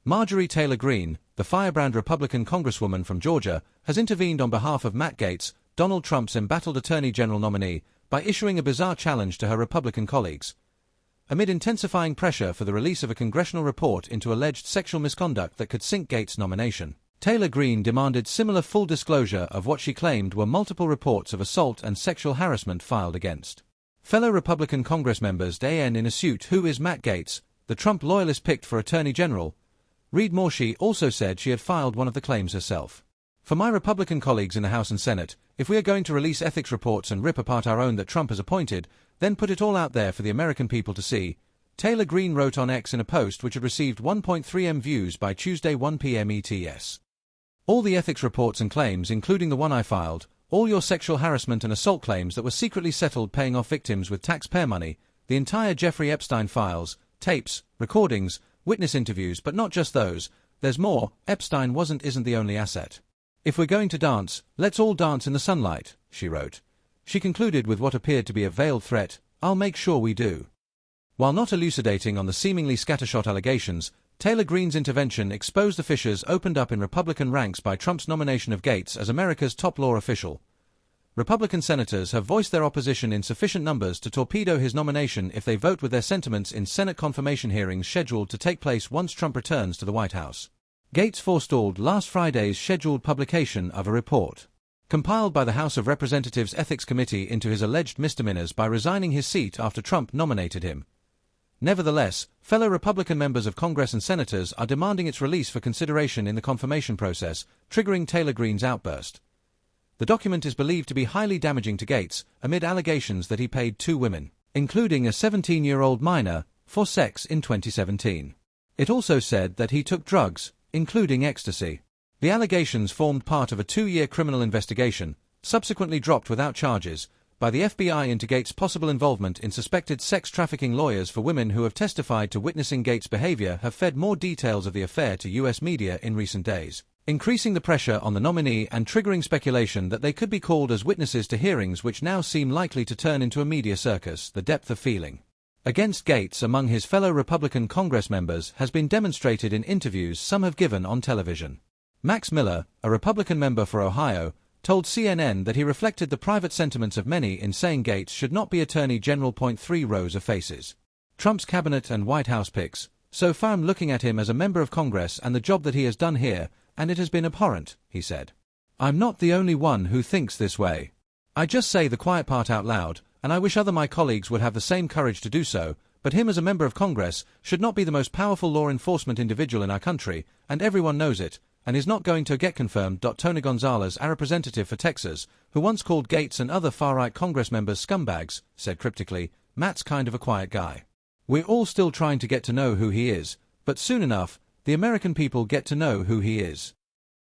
Marjorie Taylor Greene, the firebrand Republican congresswoman from Georgia, has intervened on behalf of Matt Gaetz, Donald Trump's embattled Attorney General nominee, by issuing a bizarre challenge to her Republican colleagues. Amid intensifying pressure for the release of a congressional report into alleged sexual misconduct that could sink Gaetz' nomination, Taylor Greene demanded similar full disclosure of what she claimed were multiple reports of assault and sexual harassment filed against fellow Republican Congress members in a suit. Who is Matt Gaetz, the Trump loyalist picked for Attorney General? Reed Morshey also said she had filed one of the claims herself. For my Republican colleagues in the House and Senate, if we are going to release ethics reports and rip apart our own that Trump has appointed, then put it all out there for the American people to see, Taylor Greene wrote on X in a post which had received 1.3 million views by Tuesday 1 p.m. ETS. All the ethics reports and claims, including the one I filed, all your sexual harassment and assault claims that were secretly settled paying off victims with taxpayer money, the entire Jeffrey Epstein files, tapes, recordings, witness interviews, but not just those, there's more. Epstein isn't the only asset. If we're going to dance, let's all dance in the sunlight, she wrote. She concluded with what appeared to be a veiled threat: I'll make sure we do. While not elucidating on the seemingly scattershot allegations, Taylor Greene's intervention exposed the fissures opened up in Republican ranks by Trump's nomination of Gaetz as America's top law official. Republican senators have voiced their opposition in sufficient numbers to torpedo his nomination if they vote with their sentiments in Senate confirmation hearings scheduled to take place once Trump returns to the White House. Gaetz forestalled last Friday's scheduled publication of a report compiled by the House of Representatives Ethics Committee into his alleged misdemeanors by resigning his seat after Trump nominated him. Nevertheless, fellow Republican members of Congress and senators are demanding its release for consideration in the confirmation process, triggering Taylor Greene's outburst. The document is believed to be highly damaging to Gaetz, amid allegations that he paid 2 women, including a 17-year-old minor, for sex in 2017. It also said that he took drugs, including ecstasy. The allegations formed part of a 2-year criminal investigation, subsequently dropped without charges, by the FBI into Gaetz' possible involvement in suspected sex trafficking. Lawyers for women who have testified to witnessing Gaetz' behavior have fed more details of the affair to U.S. media in recent days, increasing the pressure on the nominee and triggering speculation that they could be called as witnesses to hearings which now seem likely to turn into a media circus. The depth of feeling against Gaetz among his fellow Republican Congress members has been demonstrated in interviews some have given on television. Max Miller, a Republican member for Ohio, told CNN that he reflected the private sentiments of many in saying Gaetz should not be Attorney General. 3 rows of faces. Trump's cabinet and White House picks. So far I'm looking at him as a member of Congress and the job that he has done here, and it has been abhorrent, he said. I'm not the only one who thinks this way. I just say the quiet part out loud, and I wish other my colleagues would have the same courage to do so, but him as a member of Congress should not be the most powerful law enforcement individual in our country, and everyone knows it, and is not going to get confirmed. Tony Gonzalez, a representative for Texas, who once called Gaetz and other far-right Congress members scumbags, said cryptically, Matt's kind of a quiet guy. We're all still trying to get to know who he is, but soon enough, the American people get to know who he is.